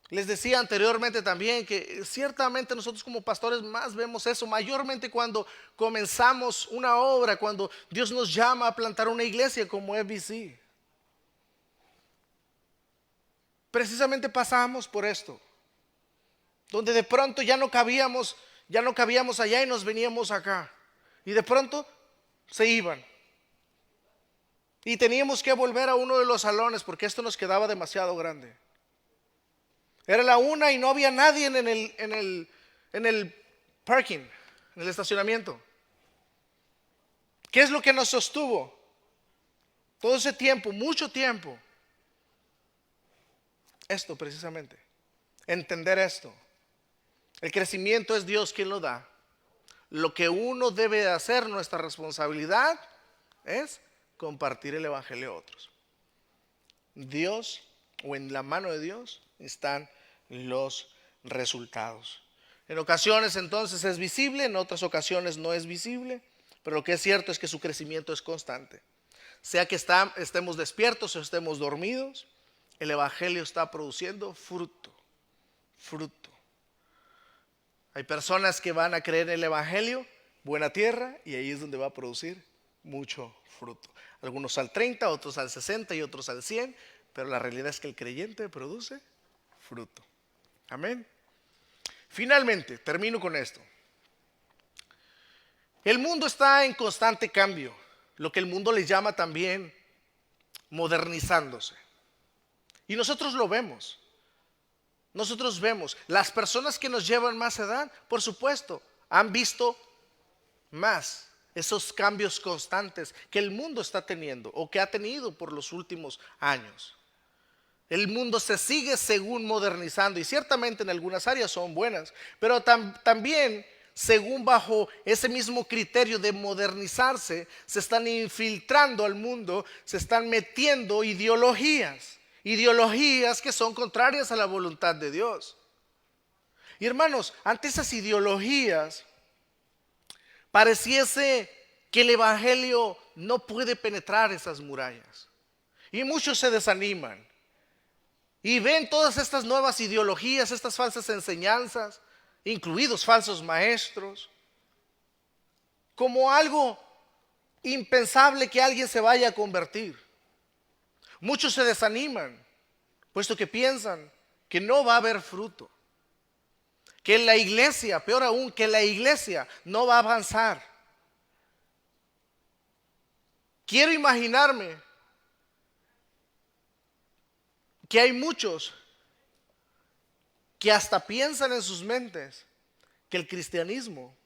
Les decía anteriormente también que ciertamente nosotros como pastores más vemos eso, mayormente cuando comenzamos una obra, cuando Dios nos llama a plantar una iglesia como FBC. Precisamente pasamos por esto, donde de pronto ya no cabíamos allá y nos veníamos acá. Y de pronto se iban. Y teníamos que volver a uno de los salones porque esto nos quedaba demasiado grande. Era la una y no había nadie en el parking, en el estacionamiento. ¿Qué es lo que nos sostuvo? Todo ese tiempo, mucho tiempo. Esto precisamente. Entender esto. El crecimiento es Dios quien lo da. Lo que uno debe de hacer, nuestra responsabilidad, es compartir el evangelio a otros. Dios, o en la mano de Dios, están los resultados. En ocasiones entonces es visible, en otras ocasiones no es visible, pero lo que es cierto es que su crecimiento es constante. Sea que estemos despiertos o estemos dormidos, el evangelio está produciendo fruto. Hay personas que van a creer en el evangelio, buena tierra, y ahí es donde va a producir mucho fruto. Algunos al 30, otros al 60 y otros al 100, pero la realidad es que el creyente produce fruto. Amén. Finalmente, termino con esto. El mundo está en constante cambio, lo que el mundo le llama también modernizándose. Y nosotros lo vemos. Nosotros vemos, las personas que nos llevan más edad, por supuesto, han visto más esos cambios constantes que el mundo está teniendo o que ha tenido por los últimos años. El mundo se sigue según modernizando y ciertamente en algunas áreas son buenas, pero también según bajo ese mismo criterio de modernizarse, se están infiltrando al mundo, se están metiendo ideologías que son contrarias a la voluntad de Dios. Y hermanos, ante esas ideologías, pareciese que el evangelio no puede penetrar esas murallas. Y muchos se desaniman. Y ven todas estas nuevas ideologías, estas falsas enseñanzas, incluidos falsos maestros, como algo impensable que alguien se vaya a convertir. Muchos se desaniman, puesto que piensan que no va a haber fruto, que la iglesia, peor aún, que la iglesia no va a avanzar. Quiero imaginarme que hay muchos que hasta piensan en sus mentes que el cristianismo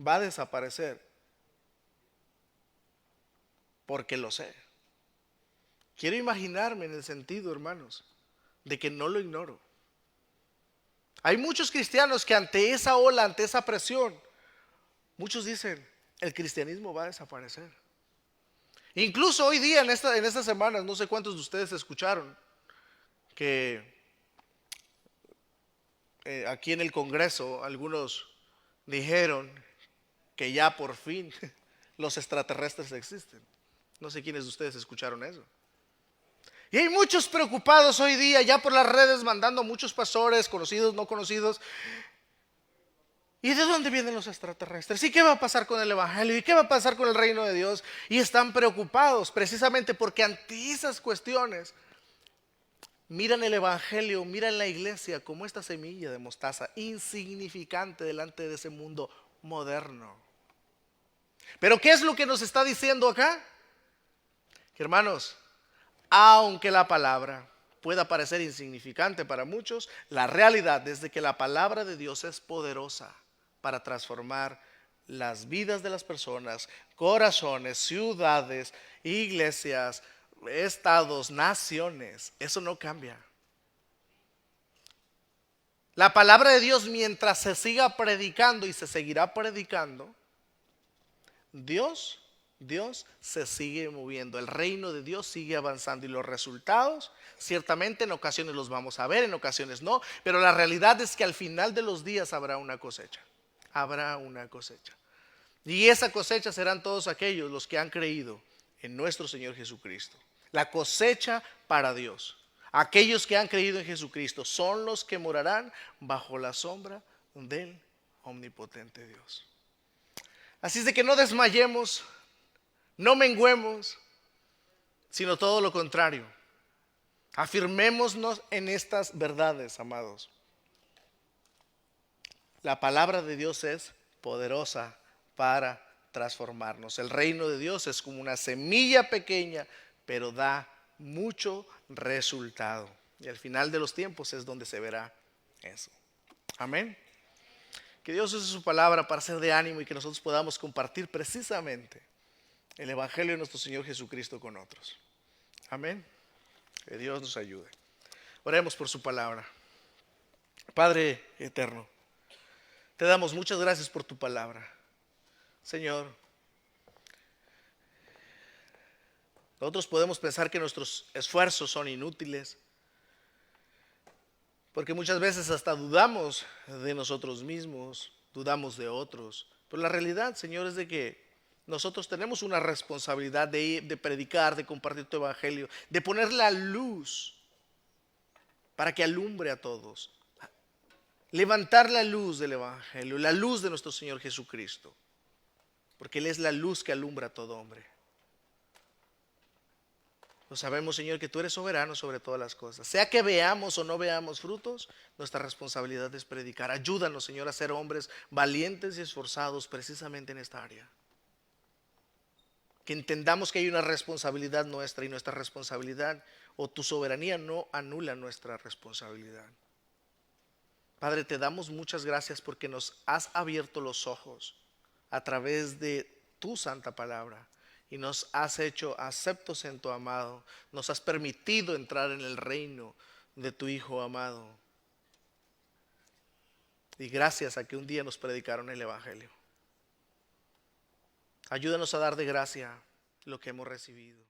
va a desaparecer, porque lo sé. Quiero imaginarme en el sentido, hermanos, de que no lo ignoro. Hay muchos cristianos que ante esa ola, ante esa presión, muchos dicen, el cristianismo va a desaparecer. Incluso hoy día, en estas semanas, no sé cuántos de ustedes escucharon que aquí en el Congreso algunos dijeron que ya por fin los extraterrestres existen. No sé quiénes de ustedes escucharon eso. Y hay muchos preocupados hoy día ya por las redes, mandando muchos pastores, conocidos, no conocidos. ¿Y de dónde vienen los extraterrestres? ¿Y qué va a pasar con el evangelio? ¿Y qué va a pasar con el reino de Dios? Y están preocupados precisamente porque ante esas cuestiones miran el evangelio, miran la iglesia como esta semilla de mostaza insignificante delante de ese mundo moderno. Pero ¿qué es lo que nos está diciendo acá? Que hermanos, aunque la palabra pueda parecer insignificante para muchos, la realidad es de que la palabra de Dios es poderosa para transformar las vidas de las personas, corazones, ciudades, iglesias, estados, naciones. Eso no cambia. La palabra de Dios, mientras se siga predicando y se seguirá predicando, Dios se sigue moviendo, el reino de Dios sigue avanzando y los resultados ciertamente en ocasiones los vamos a ver, en ocasiones no, pero la realidad es que al final de los días habrá una cosecha, y esa cosecha serán todos aquellos los que han creído en nuestro Señor Jesucristo. La cosecha para Dios. Aquellos que han creído en Jesucristo son los que morarán bajo la sombra del omnipotente Dios. Así es de que no desmayemos, no menguemos, sino todo lo contrario. Afirmémonos en estas verdades, amados. La palabra de Dios es poderosa para transformarnos. El reino de Dios es como una semilla pequeña, pero da mucho resultado. Y al final de los tiempos es donde se verá eso. Amén. Que Dios use su palabra para ser de ánimo y que nosotros podamos compartir precisamente el evangelio de nuestro Señor Jesucristo con otros. Amén. Que Dios nos ayude. Oremos por su palabra. Padre eterno, te damos muchas gracias por tu palabra. Señor, nosotros podemos pensar que nuestros esfuerzos son inútiles, porque muchas veces hasta dudamos de nosotros mismos, dudamos de otros. Pero la realidad, Señor, es de que nosotros tenemos una responsabilidad de predicar, de compartir tu evangelio, de poner la luz para que alumbre a todos. Levantar la luz del evangelio, la luz de nuestro Señor Jesucristo, porque Él es la luz que alumbra a todo hombre. Lo sabemos, Señor, que tú eres soberano sobre todas las cosas. Sea que veamos o no veamos frutos, nuestra responsabilidad es predicar. Ayúdanos, Señor, a ser hombres valientes y esforzados precisamente en esta área. Que entendamos que hay una responsabilidad nuestra y nuestra responsabilidad o tu soberanía no anula nuestra responsabilidad. Padre, te damos muchas gracias porque nos has abierto los ojos a través de tu santa palabra y nos has hecho aceptos en tu amado. Nos has permitido entrar en el reino de tu Hijo amado. Y gracias a que un día nos predicaron el evangelio. Ayúdanos a dar de gracia lo que hemos recibido.